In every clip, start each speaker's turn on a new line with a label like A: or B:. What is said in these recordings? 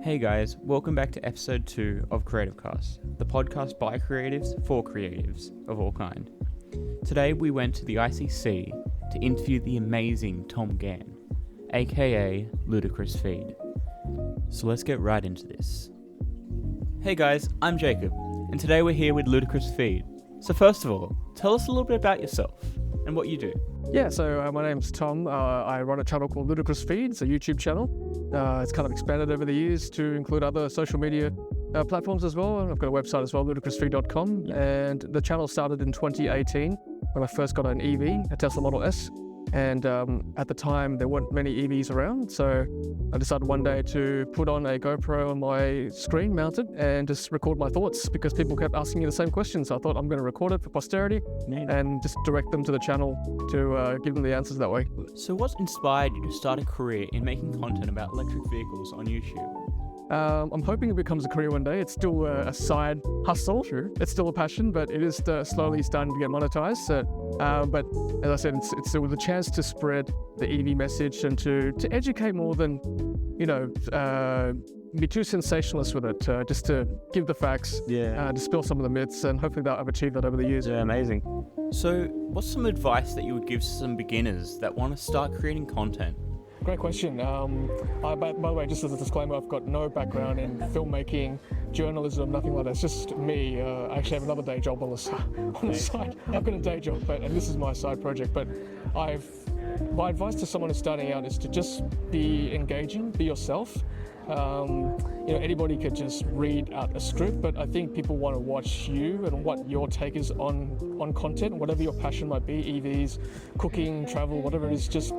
A: Hey guys, welcome back to episode 2 of CreativeCast, the podcast by creatives for creatives of all kind. Today we went to the ICC to interview the amazing Tom Gann, aka Ludicrous Feed. So let's get right into this. Hey guys, I'm Jacob, and today we're here with Ludicrous Feed. So first of all, tell us a little bit about yourself and what you do.
B: Yeah, so my name's Tom. I run a channel called Ludicrous Feed. It's a YouTube channel. It's kind of expanded over the years to include other social media platforms as well. I've got a website as well, ludicrousfeed.com. And the channel started in 2018 when I first got an EV, a Tesla Model S. And at the time, there weren't many EVs around. So I decided one day to put on a GoPro on my screen mounted and just record my thoughts because people kept asking me the same questions. So I thought I'm going to record it for posterity and just direct them to the channel to give them the answers that way.
A: So what inspired you to start a career in making content about electric vehicles on YouTube?
B: I'm hoping it becomes a career one day. It's still a side hustle. Sure. It's still a passion, but it is slowly starting to get monetized. So, but as I said, it's with a chance to spread the EV message and to educate more than, be too sensationalist with it. Just to give the facts, dispel some of the myths, and hopefully I've achieved that over the years.
A: Yeah, amazing. So what's some advice that you would give some beginners that want to start creating content?
B: Great question. By the way, just as a disclaimer, I've got no background in filmmaking, journalism, nothing like that. It's just me. I actually have another day job on the side. I've got a day job, and this is my side project. But my advice to someone who's starting out is to just be engaging, be yourself. Anybody could just read out a script, but I think people want to watch you and what your take is on content, whatever your passion might be, EVs, cooking, travel, whatever it is, just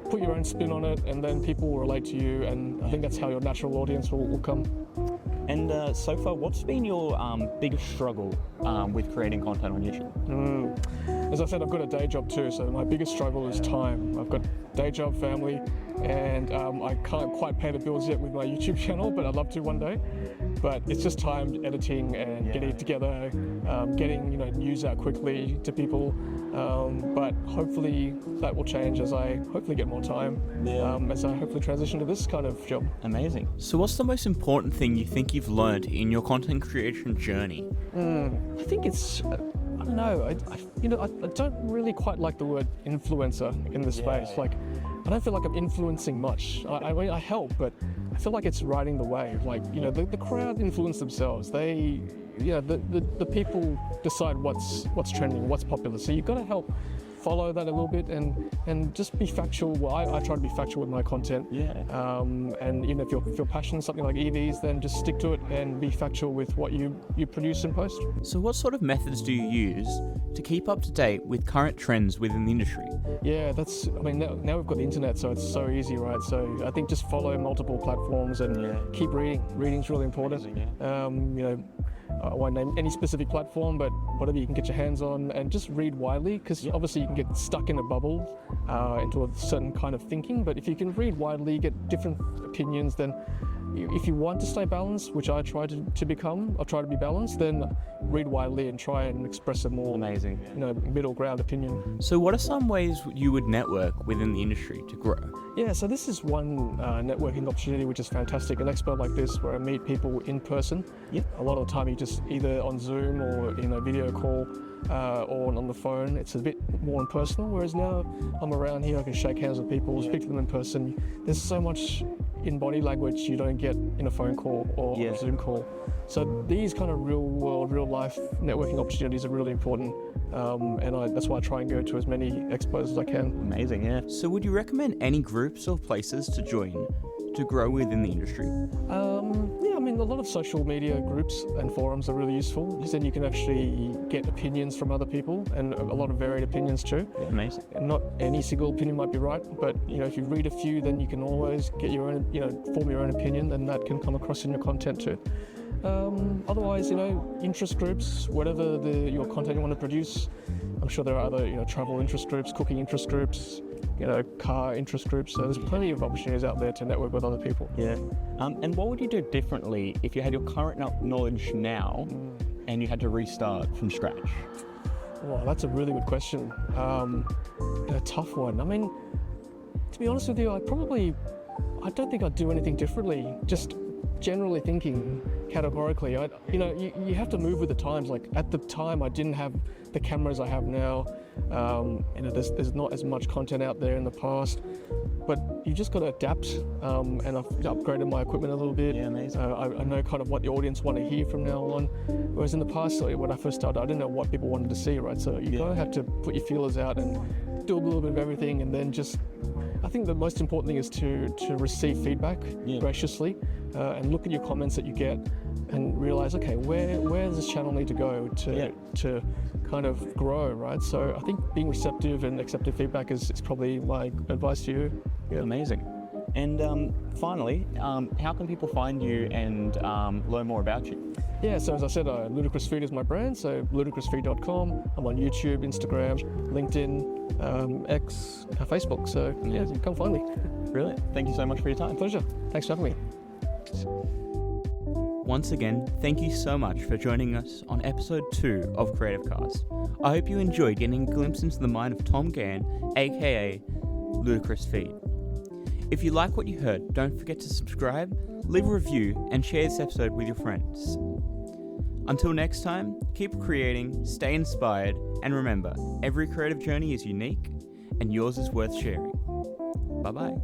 B: put your own spin on it, and then people will relate to you, and I think that's how your natural audience will come.
A: And so far, what's been your biggest struggle with creating content on YouTube?
B: As I said, I've got a day job too, so my biggest struggle is time. I've got day job, family, and I can't quite pay the bills yet with my YouTube channel, but I'd love to one day. But it's just time editing and getting it together, getting news out quickly to people. But hopefully that will change as I hopefully get more time, as I hopefully transition to this kind of job.
A: Amazing. So what's the most important thing you think you've learned in your content creation journey?
B: I think it's, I don't know, I don't really quite like the word influencer in this space. Like, I don't feel like I'm influencing much. I mean, I help, but I feel like it's riding the wave. Like, the crowd influence themselves. They, the people decide what's trending, what's popular. So you've got to help follow that a little bit and just be factual. Well, I try to be factual with my content. And if you're passionate something like EVs, then just stick to it and be factual with what you produce and post.
A: So what sort of methods do you use to keep up to date with current trends within the industry?
B: Yeah, now we've got the internet, so it's so easy, right? So I think just follow multiple platforms and keep reading. Reading's really important. I won't name any specific platform, but whatever you can get your hands on, and just read widely, because obviously you can get stuck in a bubble into a certain kind of thinking, but if you can read widely, get different opinions, then if you want to stay balanced, which I try to become, I'll try to be balanced, then read widely and try and express a more middle ground opinion.
A: So what are some ways you would network within the industry to grow?
B: Yeah, so this is one networking opportunity which is fantastic. An expert like this where I meet people in person. A lot of the time you just either on Zoom or video call or on the phone. It's a bit more impersonal, whereas now I'm around here, I can shake hands with people, speak to them in person. There's so much in body language you don't get in a phone call or a Zoom call. So these kind of real world, real life networking opportunities are really important. That's why I try and go to as many expos as I can.
A: Amazing, yeah. So would you recommend any groups or places to join to grow within the industry?
B: A lot of social media groups and forums are really useful, because then you can actually get opinions from other people, and a lot of varied opinions too.
A: Amazing.
B: And not any single opinion might be right, but if you read a few, then you can always get your own, form your own opinion, and that can come across in your content too. Otherwise, interest groups, whatever your content you want to produce. I'm sure there are other, travel interest groups, cooking interest groups, car interest groups. So there's plenty of opportunities out there to network with other people.
A: Yeah. And what would you do differently if you had your current knowledge now and you had to restart from scratch?
B: Well, that's a really good question. A tough one. To be honest with you, I don't think I'd do anything differently. Just generally thinking categorically. You have to move with the times. Like at the time, I didn't have the cameras I have now. There's not as much content out there in the past, but you just got to adapt. And I've upgraded my equipment a little bit.
A: Yeah, amazing.
B: I know kind of what the audience want to hear from now on. Whereas in the past, when I first started, I didn't know what people wanted to see, right? So you kind of have to put your feelers out and do a little bit of everything, and then I think the most important thing is to receive feedback graciously and look at your comments that you get and realize, okay, where does this channel need to go to kind of grow, right? So I think being receptive and accepting feedback is probably my advice to you.
A: Yeah. Amazing. And finally, how can people find you and learn more about you?
B: Yeah, so as I said, Ludicrous Feed is my brand, so ludicrousfeed.com. I'm on YouTube, Instagram, LinkedIn, X, Facebook, so come find me.
A: Brilliant. Thank you so much for your time.
B: Pleasure. Thanks for having me.
A: Once again, thank you so much for joining us on episode 2 of CreativeCast. I hope you enjoyed getting a glimpse into the mind of Tom Gann, aka Ludicrous Feed. If you like what you heard, don't forget to subscribe, leave a review, and share this episode with your friends. Until next time, keep creating, stay inspired, and remember, every creative journey is unique, and yours is worth sharing. Bye-bye.